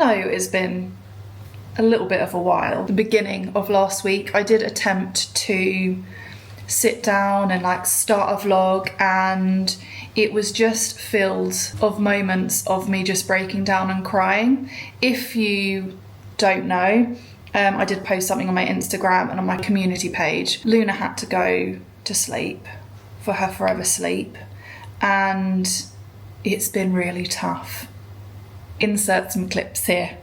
Hello, it's been a little bit of a while. The beginning of last week, I did attempt to sit down and like start a vlog, and it was just filled of moments of me just breaking down and crying. If you don't know, I did post something on my Instagram and on my community page. Luna had to go to sleep for her forever sleep, and it's been really tough. Insert some clips here.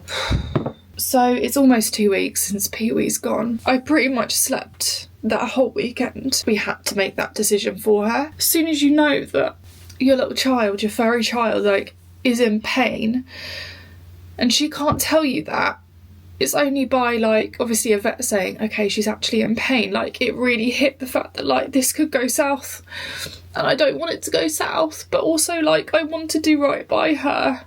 So it's almost 2 weeks since Peewee's gone. I pretty much slept that whole weekend. We had to make that decision for her. As soon as you know that your little child, your furry child, like, is in pain, and she can't tell you that, it's only by, like, obviously a vet saying, okay, she's actually in pain. Like, it really hit the fact that, like, this could go south. And I don't want it to go south, but also, like, I want to do right by her.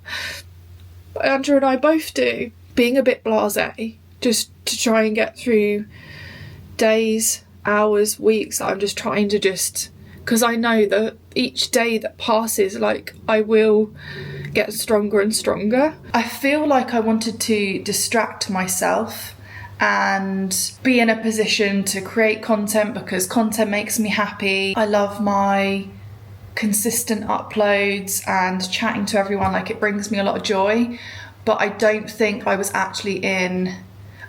But Andrew and I both do. Being a bit blasé, just to try and get through days, hours, weeks. I'm just trying to because I know that each day that passes, like, I will get stronger and stronger. I feel like I wanted to distract myself and be in a position to create content because content makes me happy. I love my consistent uploads and chatting to everyone, like, it brings me a lot of joy. But I don't think I was actually in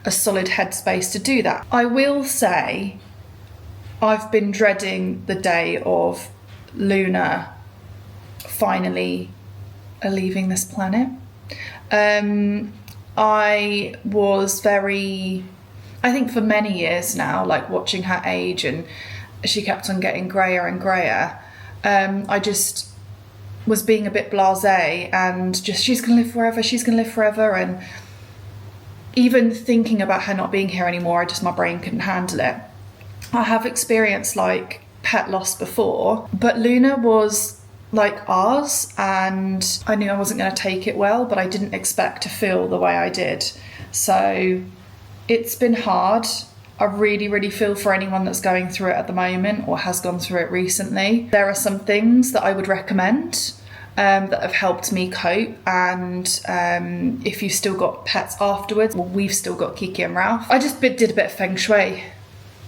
a solid headspace to do that. I will say I've been dreading the day of Luna finally leaving this planet. I was I think for many years now, like, watching her age, and she kept on getting greyer and greyer. I just was being a bit blasé and just, she's gonna live forever, and even thinking about her not being here anymore, my brain couldn't handle it. I have experienced, like, pet loss before, but Luna was like ours, and I knew I wasn't going to take it well, but I didn't expect to feel the way I did. So it's been hard. I really feel for anyone that's going through it at the moment or has gone through it recently. There are some things that I would recommend that have helped me cope, and if you've still got pets afterwards, well, we've still got Kiki and Ralph. I just did a bit of feng shui,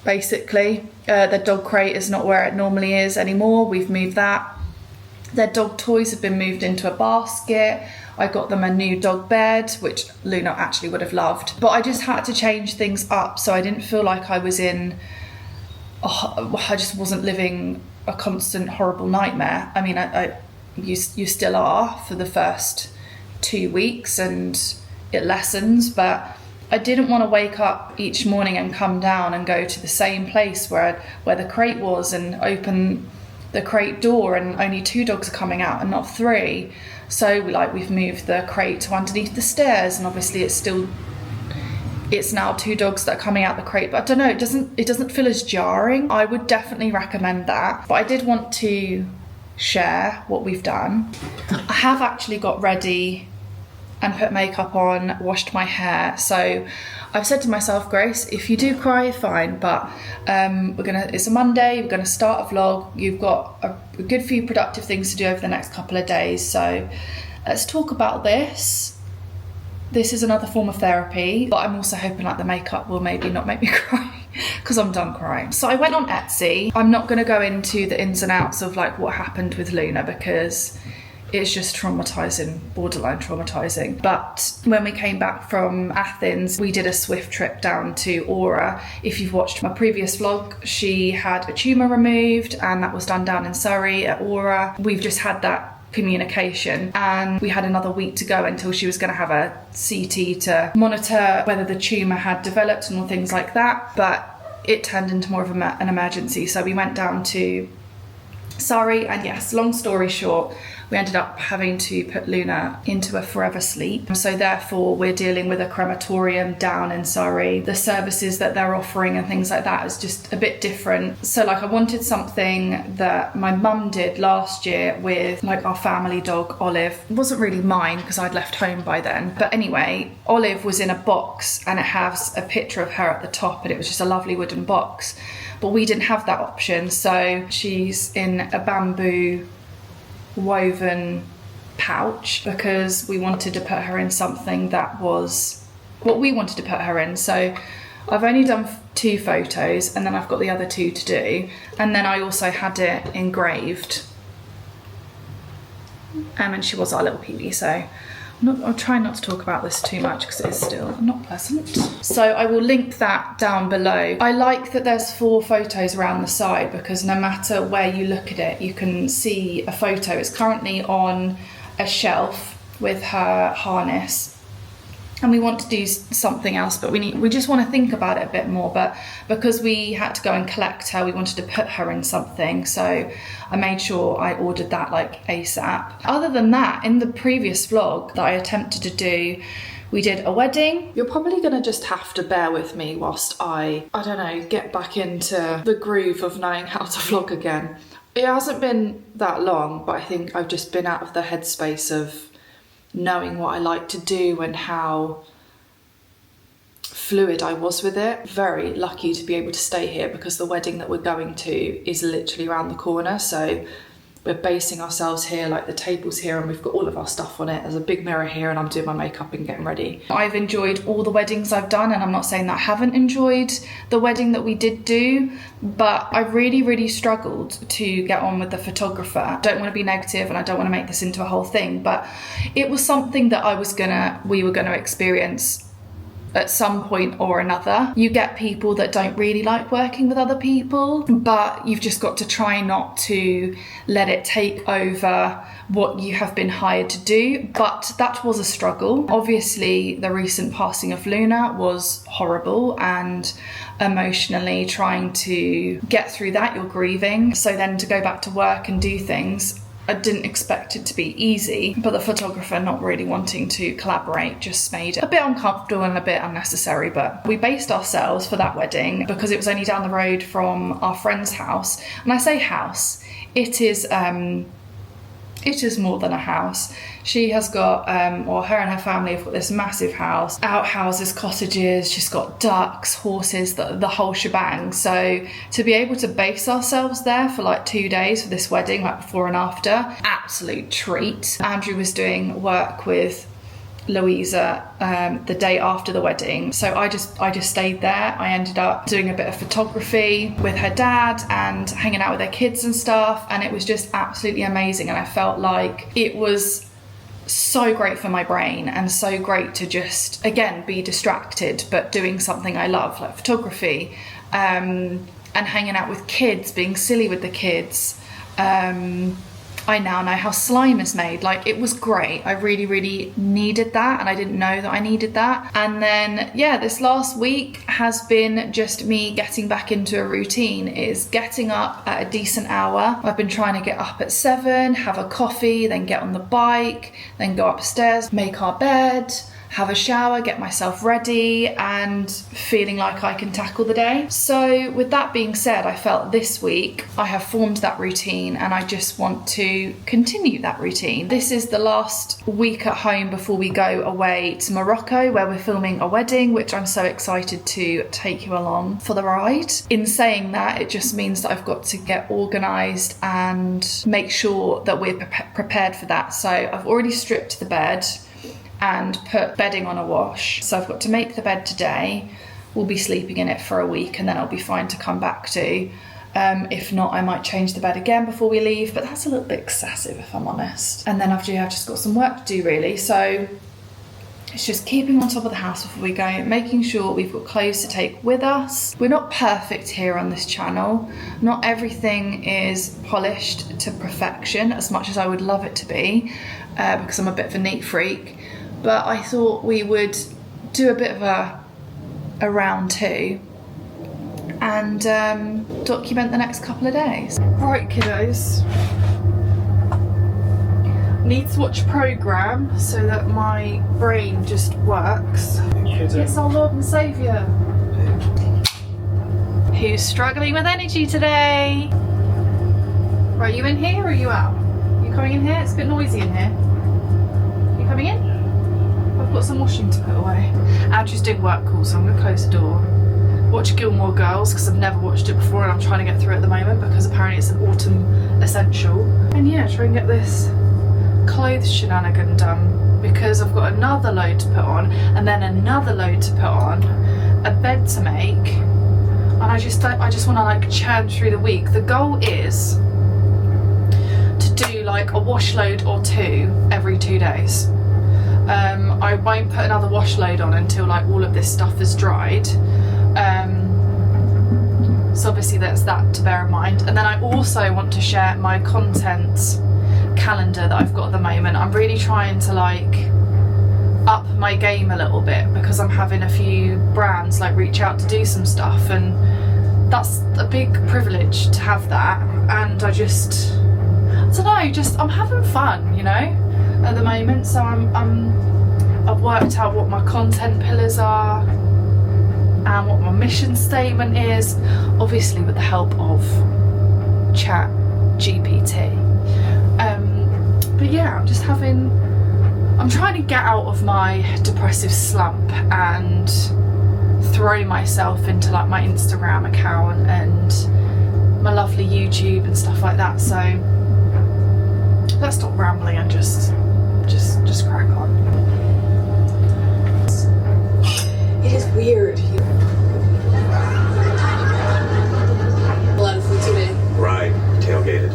basically. Their dog crate is not where it normally is anymore. We've moved that. Their dog toys have been moved into a basket. I got them a new dog bed, which Luna actually would have loved. But I just had to change things up so I didn't feel like I was I just wasn't living a constant horrible nightmare. I mean, you still are for the first 2 weeks, and it lessens, but I didn't want to wake up each morning and come down and go to the same place where the crate was and open the crate door and only 2 dogs are coming out and not 3. So we've moved the crate to underneath the stairs, and obviously it's now 2 dogs that are coming out the crate. But I don't know, it doesn't feel as jarring. I would definitely recommend that. But I did want to share what we've done. I have actually got ready and put makeup on, washed my hair. So I've said to myself, Grace, if you do cry, fine, but it's a Monday, we're gonna start a vlog. You've got a good few productive things to do over the next couple of days. So let's talk about this. This is another form of therapy, but I'm also hoping, like, the makeup will maybe not make me cry because I'm done crying. So I went on Etsy. I'm not gonna go into the ins and outs of, like, what happened with Luna because it's just traumatizing, borderline traumatizing. But when we came back from Athens, we did a swift trip down to Aura. If you've watched my previous vlog, she had a tumour removed, and that was done down in Surrey at Aura. We've just had that communication, and we had another week to go until she was going to have a CT to monitor whether the tumour had developed and all things like that. But it turned into more of an emergency, so we went down to Surrey, and yes, long story short, we ended up having to put Luna into a forever sleep. So therefore we're dealing with a crematorium down in Surrey. The services that they're offering and things like that is just a bit different. So, like, I wanted something that my mum did last year with, like, our family dog Olive. It wasn't really mine because I'd left home by then. But anyway, Olive was in a box and it has a picture of her at the top, and it was just a lovely wooden box. But we didn't have that option, so she's in a bamboo woven pouch because we wanted to put her in something that was what we wanted to put her in. So I've only done 2 photos and then I've got the other 2 to do. And then I also had it engraved. And she was our little Peewee, so I'll try not to talk about this too much because it is still not pleasant. So I will link that down below. I like that there's 4 photos around the side because no matter where you look at it, you can see a photo. It's currently on a shelf with her harness. And we want to do something else, but we just want to think about it a bit more. But because we had to go and collect her, we wanted to put her in something. So I made sure I ordered that like ASAP. Other than that, in the previous vlog that I attempted to do, we did a wedding. You're probably gonna just have to bear with me whilst I don't know, get back into the groove of knowing how to vlog again. It hasn't been that long, but I think I've just been out of the headspace of knowing what I like to do and how fluid I was with it. Very lucky to be able to stay here because the wedding that we're going to is literally around the corner. So we're basing ourselves here, like the table's here and we've got all of our stuff on it. There's a big mirror here and I'm doing my makeup and getting ready. I've enjoyed all the weddings I've done, and I'm not saying that I haven't enjoyed the wedding that we did do, but I really struggled to get on with the photographer. I don't want to be negative and I don't want to make this into a whole thing, but it was something that we were gonna experience at some point or another. You get people that don't really like working with other people, but you've just got to try not to let it take over what you have been hired to do. But that was a struggle. Obviously, the recent passing of Luna was horrible, and emotionally trying to get through that, you're grieving. So then to go back to work and do things, I didn't expect it to be easy, but the photographer not really wanting to collaborate just made it a bit uncomfortable and a bit unnecessary. But we based ourselves for that wedding because it was only down the road from our friend's house. And I say house, it is more than a house. She has got, or her and her family have got this massive house, outhouses, cottages, she's got ducks, horses, the whole shebang. So to be able to base ourselves there for like 2 days for this wedding, like before and after, absolute treat. Andrew was doing work with Louisa the day after the wedding, so I just stayed there. I ended up doing a bit of photography with her dad and hanging out with their kids and stuff, and it was just absolutely amazing. And I felt like it was so great for my brain and so great to just again be distracted but doing something I love, like photography, and hanging out with kids, being silly with the kids. I now know how slime is made. Like, it was great. I really needed that, and I didn't know that I needed that. And then, yeah, this last week has been just me getting back into a routine. Is getting up at a decent hour. I've been trying to get up at 7, have a coffee, then get on the bike, then go upstairs, make our bed, have a shower, get myself ready, and feeling like I can tackle the day. So with that being said, I felt this week I have formed that routine and I just want to continue that routine. This is the last week at home before we go away to Morocco, where we're filming a wedding, which I'm so excited to take you along for the ride. In saying that, it just means that I've got to get organised and make sure that we're prepared for that. So I've already stripped the bed and put bedding on a wash. So I've got to make the bed today. We'll be sleeping in it for a week and then I'll be fine to come back to. If not, I might change the bed again before we leave, but that's a little bit excessive if I'm honest. And then after, I've just got some work to do really. So it's just keeping on top of the house before we go, making sure we've got clothes to take with us. We're not perfect here on this channel. Not everything is polished to perfection as much as I would love it to be, because I'm a bit of a neat freak. But I thought we would do a bit of a round 2 and document the next couple of days. Right, kiddos. Need to watch a programme so that my brain just works. It's our Lord and Saviour. Who's struggling with energy today? Right, you in here or are you out? You coming in here? It's a bit noisy in here. You coming in? I've got some washing to put away. Andrew's doing work calls, so I'm going to close the door. Watch Gilmore Girls, because I've never watched it before and I'm trying to get through it at the moment because apparently it's an autumn essential. And yeah, try and get this clothes shenanigan done, because I've got another load to put on, and then another load to put on, a bed to make, and I just want to like churn through the week. The goal is to do like a wash load or 2 every 2 days. I won't put another wash load on until like all of this stuff is dried. So obviously that's that to bear in mind. And then I also want to share my content calendar that I've got at the moment. I'm really trying to like up my game a little bit, because I'm having a few brands like reach out to do some stuff, and that's a big privilege to have that. And I don't know, I'm having fun, you know, at the moment. So I've worked out what my content pillars are and what my mission statement is, obviously with the help of Chat GPT. But yeah, I'm trying to get out of my depressive slump and throw myself into like my Instagram account and my lovely YouTube and stuff like that. So let's stop rambling and just crack on. It is weird. A lot of food today. Right, tailgated.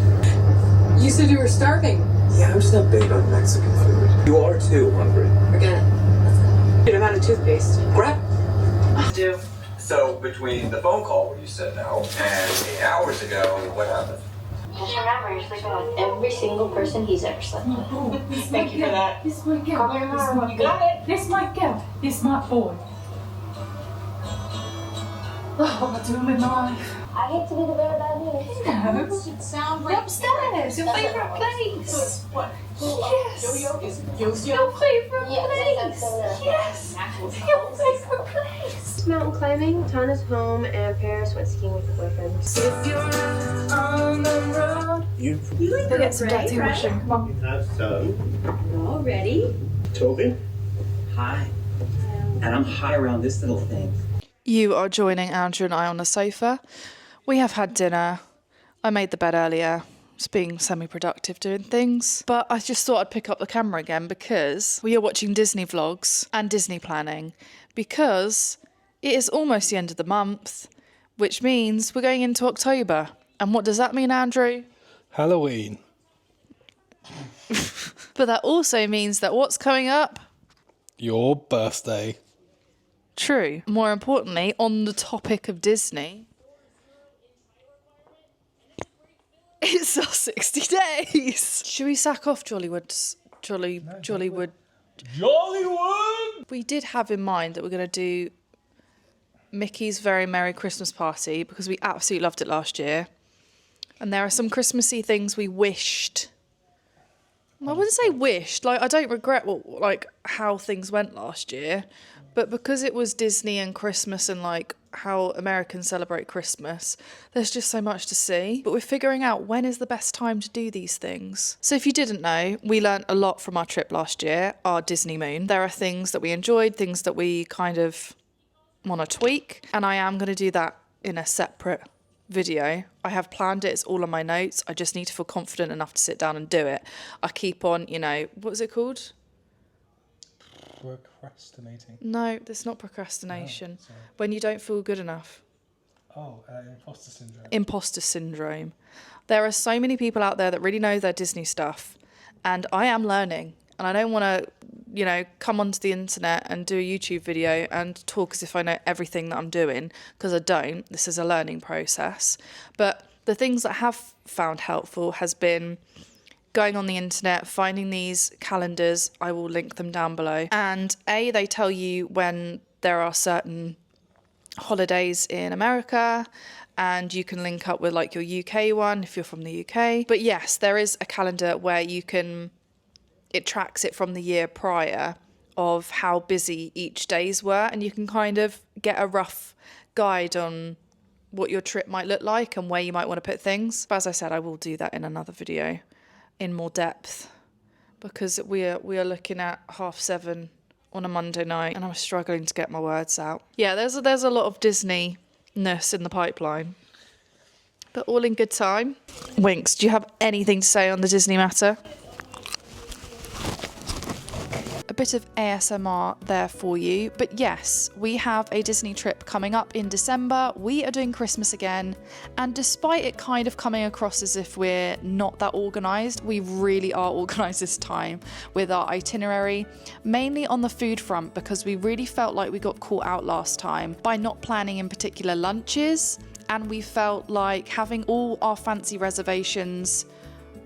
You said you were starving. Yeah, I'm just not big on Mexican food. You are too hungry. Forget it. I'm out of toothpaste. Grab. Do. So between the phone call where you said no and 8 hours ago, what happened? Just remember, you're sleeping with every single person he's ever slept with. Thank you for that. This my girl. You got it. This my girl. This my boy. Oh, what am I doing with my life? I hate to be the bearer of bad news. No. It sounds We're upstairs. Your favourite place. What? Yes. Your Yo-yo? favourite Yes, place. that's Yes. Your favourite place. Mountain climbing, Tana's home, and Paris went skiing with her boyfriend. If you're on the road. You Go get some dirty washing. Come on. have some. All ready? Toby? Hi. And I'm high around this little thing. You are joining Andrew and I on the sofa. We have had dinner. I made the bed earlier. Just being semi-productive doing things. But I just thought I'd pick up the camera again because we are watching Disney vlogs and Disney planning, because it is almost the end of the month, which means we're going into October. And what does that mean, Andrew? Halloween. But that also means that what's coming up? Your birthday. True. More importantly, on the topic of Disney, it's our 60 days. Should we sack off Jollywood's Jollywood? Jollywood! We did have in mind that we're going to do Mickey's Very Merry Christmas Party, because we absolutely loved it last year. And there are some Christmassy things we wished. I wouldn't say wished. Like, I don't regret how things went last year, but because it was Disney and Christmas and like how Americans celebrate Christmas, there's just so much to see. But we're figuring out when is the best time to do these things. So if you didn't know, we learnt a lot from our trip last year, our Disney moon. There are things that we enjoyed, things that we kind of want to tweak, and I am going to do that in a separate video. I have planned it, it's all on my notes. I just need to feel confident enough to sit down and do it. I keep on, what was it called? Procrastinating. No, that's not procrastination. Oh, when you don't feel good enough. Imposter syndrome. Imposter syndrome. There are so many people out there that really know their Disney stuff, and I am learning, and I don't want to, come onto the internet and do a YouTube video and talk as if I know everything that I'm doing, because I don't. This is a learning process. But the things that I have found helpful has been going on the internet, finding these calendars. I will link them down below. And they tell you when there are certain holidays in America, and you can link up with like your UK one if you're from the UK. But yes, there is a calendar where it tracks it from the year prior of how busy each days were, and you can kind of get a rough guide on what your trip might look like and where you might want to put things. But as I said, I will do that in another video in more depth, because we are looking at 7:30 on a Monday night and I'm struggling to get my words out. Yeah, there's a lot of Disney-ness in the pipeline, but all in good time. Winks, do you have anything to say on the Disney matter? bit of ASMR there for you. But yes, we have a Disney trip coming up in December. We are doing Christmas again. And despite it kind of coming across as if we're not that organised, we really are organised this time with our itinerary, mainly on the food front, because we really felt like we got caught out last time by not planning in particular lunches. And we felt like having all our fancy reservations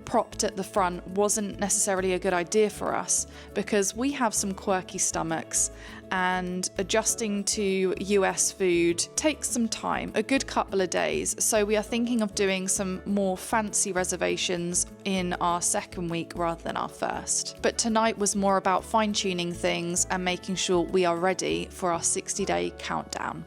propped at the front wasn't necessarily a good idea for us, because we have some quirky stomachs and adjusting to US food takes some time, a good couple of days. So we are thinking of doing some more fancy reservations in our second week rather than our first. But tonight was more about fine-tuning things and making sure we are ready for our 60-day countdown.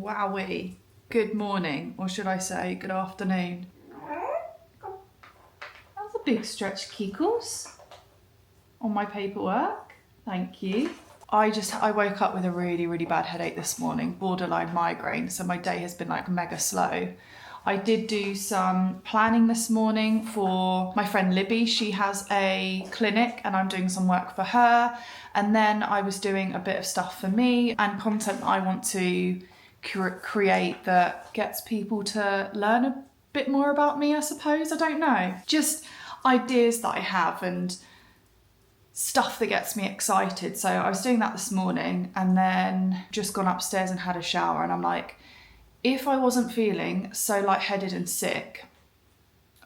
Wowee. Good morning, or should I say good afternoon. That's a big stretch, Kikos, on my paperwork. Thank you. I woke up with a really bad headache this morning, borderline migraine, so my day has been like mega slow. I did do some planning this morning for my friend Libby. She has a clinic and I'm doing some work for her. And then I was doing a bit of stuff for me and content I want to create that gets people to learn a bit more about me, I suppose. I don't know. Just ideas that I have and stuff that gets me excited. So I was doing that this morning and then just gone upstairs and had a shower, and I'm like, if I wasn't feeling so lightheaded and sick,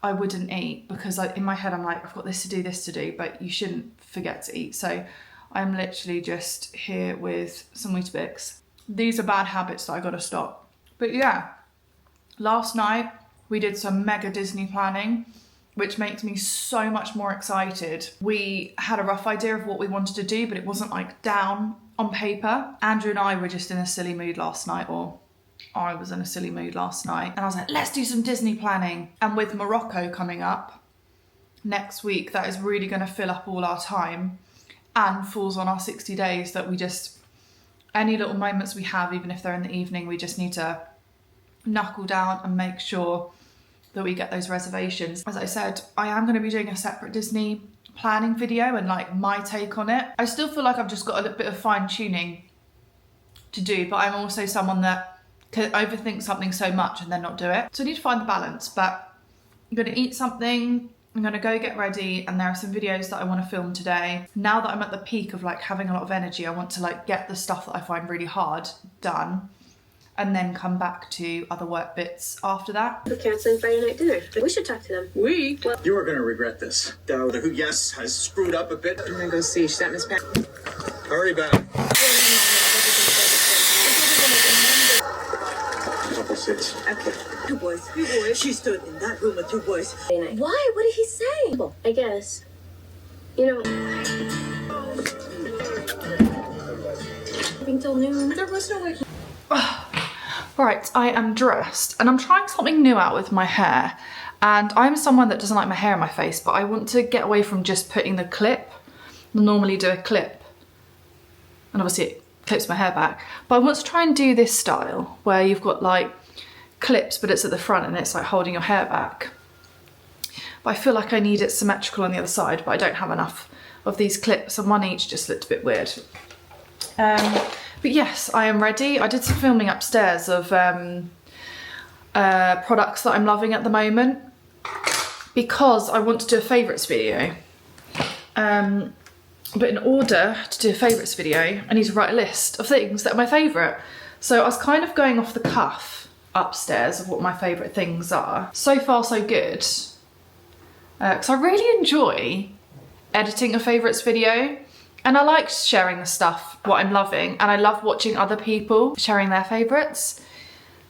I wouldn't eat, because in my head I'm like, I've got this to do, but you shouldn't forget to eat. So I'm literally just here with some Weetabix. These are bad habits that I gotta stop. But yeah, last night we did some mega Disney planning, which makes me so much more excited. We had a rough idea of what we wanted to do, but it wasn't like down on paper. Andrew and I were just in a silly mood last night, or I was in a silly mood last night. And I was like, let's do some Disney planning. And with Morocco coming up next week, that is really gonna fill up all our time and falls on our 60 days that we just, any little moments we have, even if they're in the evening, we just need to knuckle down and make sure that we get those reservations. As I said, I am going to be doing a separate Disney planning video and like my take on it. I still feel like I've just got a little bit of fine tuning to do, but I'm also someone that can overthink something so much and then not do it. So I need to find the balance, but I'm going to eat something, I'm gonna go get ready, and there are some videos that I want to film today. Now that I'm at the peak of like having a lot of energy, I want to like get the stuff that I find really hard done and then come back to other work bits after that. We're cancelling Friday night dinner. We should talk to them. Well, You are going to regret this. Dowd, who, yes, has screwed up a bit. I'm gonna go see. She sent Miss Pat. Hurry back. Couple sits. Okay. Two boys. Three boys. She stood in that room with two boys. Why? What did he say? Well, I guess. You know. Until noon. There was no way. Right, I am dressed and I'm trying something new out with my hair. And I'm someone that doesn't like my hair in my face, but I want to get away from just putting the clip. I normally do a clip, and obviously it clips my hair back. But I want to try and do this style where you've got like clips, but it's at the front and it's like holding your hair back. But I feel like I need it symmetrical on the other side, but I don't have enough of these clips, and one each just looked a bit weird. But yes, I am ready. I did some filming upstairs of products that I'm loving at the moment, because I want to do a favourites video. But in order to do a favourites video, I need to write a list of things that are my favourite. So I was kind of going off the cuff upstairs of what my favourite things are. So far so good, because I really enjoy editing a favourites video. And I like sharing the stuff, what I'm loving, and I love watching other people sharing their favourites.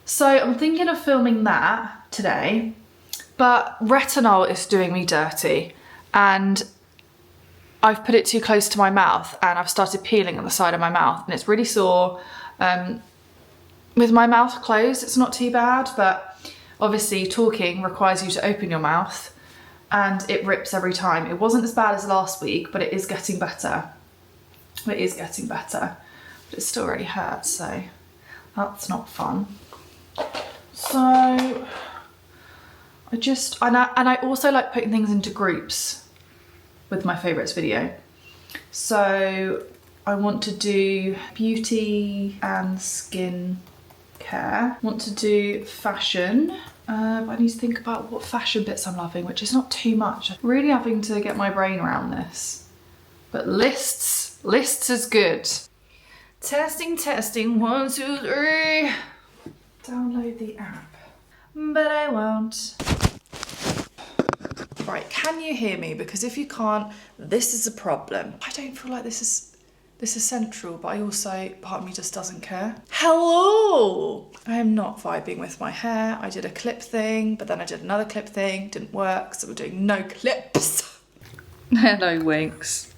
So I'm thinking of filming that today, but retinol is doing me dirty. And I've put it too close to my mouth and I've started peeling on the side of my mouth and it's really sore. With my mouth closed, it's not too bad, but obviously talking requires you to open your mouth and it rips every time. It wasn't as bad as last week, but it is getting better. It is getting better, but it still really hurts, so that's not fun. So I also like putting things into groups with my favourites video. So I want to do beauty and skin care. I want to do fashion. I need to think about what fashion bits I'm loving, which is not too much. I'm really having to get my brain around this. But lists is good. Testing, 1, 2, 3. Download the app, but I won't. Right, can you hear me? Because if you can't, this is a problem. I don't feel like this is central, but I also, part of me just doesn't care. Hello! I am not vibing with my hair. I did a clip thing, but then I did another clip thing, didn't work, so we're doing no clips. Hello, Winks.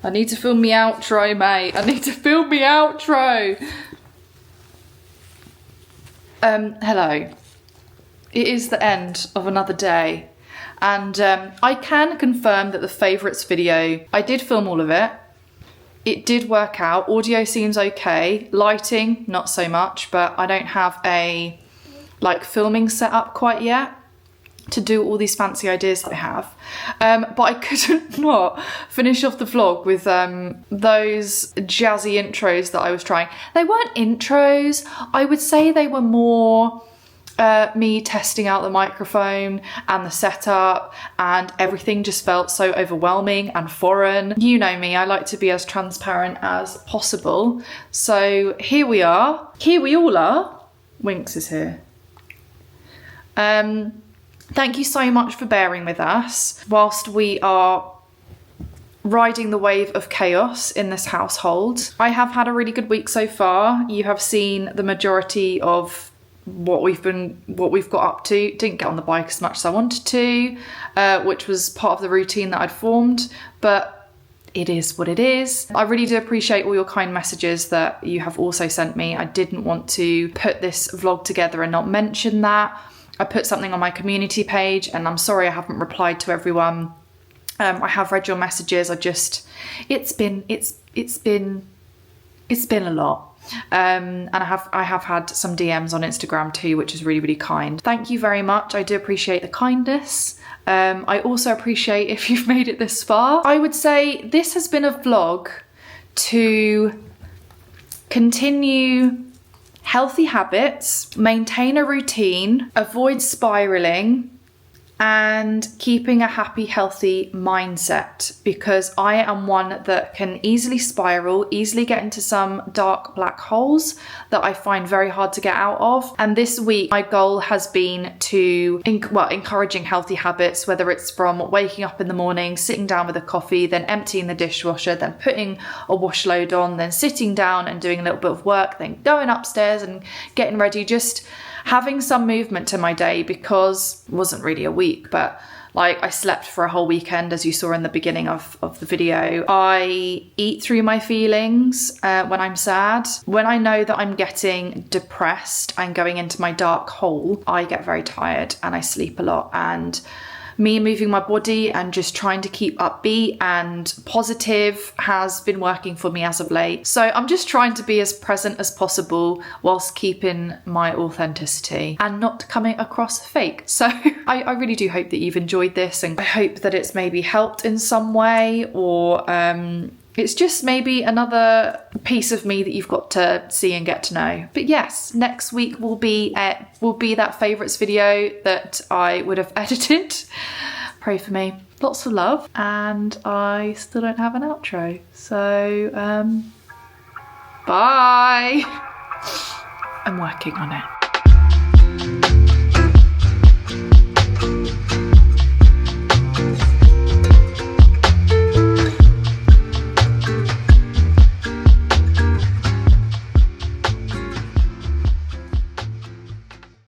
I need to film me outro, mate. I need to film me outro. Hello. It is the end of another day. And I can confirm that the favourites video, I did film all of it. It did work out. Audio seems okay. Lighting, not so much, but I don't have a filming setup quite yet to do all these fancy ideas that I have. But I couldn't not finish off the vlog with those jazzy intros that I was trying. They weren't intros. I would say they were more me testing out the microphone and the setup, and everything just felt so overwhelming and foreign. You know me, I like to be as transparent as possible. So here we are. Here we all are. Winks is here. Thank you so much for bearing with us whilst we are riding the wave of chaos in this household. I have had a really good week so far. You have seen the majority of what we've got up to. Didn't get on the bike as much as I wanted to, which was part of the routine that I'd formed, but it is what it is. I really do appreciate all your kind messages that you have also sent me. I didn't want to put this vlog together and not mention that. I put something on my community page and I'm sorry I haven't replied to everyone. I have read your messages. It's been a lot. And I have had some DMs on Instagram too, which is really, really kind. Thank you very much. I do appreciate the kindness. I also appreciate if you've made it this far. I would say this has been a vlog to continue healthy habits, maintain a routine, avoid spiraling, and keeping a happy, healthy mindset, because I am one that can easily spiral, easily get into some dark black holes that I find very hard to get out of. And this week, my goal has been to, encouraging healthy habits, whether it's from waking up in the morning, sitting down with a coffee, then emptying the dishwasher, then putting a wash load on, then sitting down and doing a little bit of work, then going upstairs and getting ready, just having some movement to my day, because it wasn't really a week, but I slept for a whole weekend, as you saw in the beginning of the video. I eat through my feelings when I'm sad. When I know that I'm getting depressed and going into my dark hole, I get very tired and I sleep a lot. And me moving my body and just trying to keep upbeat and positive has been working for me as of late. So I'm just trying to be as present as possible whilst keeping my authenticity and not coming across fake. So I really do hope that you've enjoyed this, and I hope that it's maybe helped in some way, or it's just maybe another piece of me that you've got to see and get to know. But yes, next week will be that favourites video that I would have edited. Pray for me. Lots of love. And I still don't have an outro. So, bye. I'm working on it.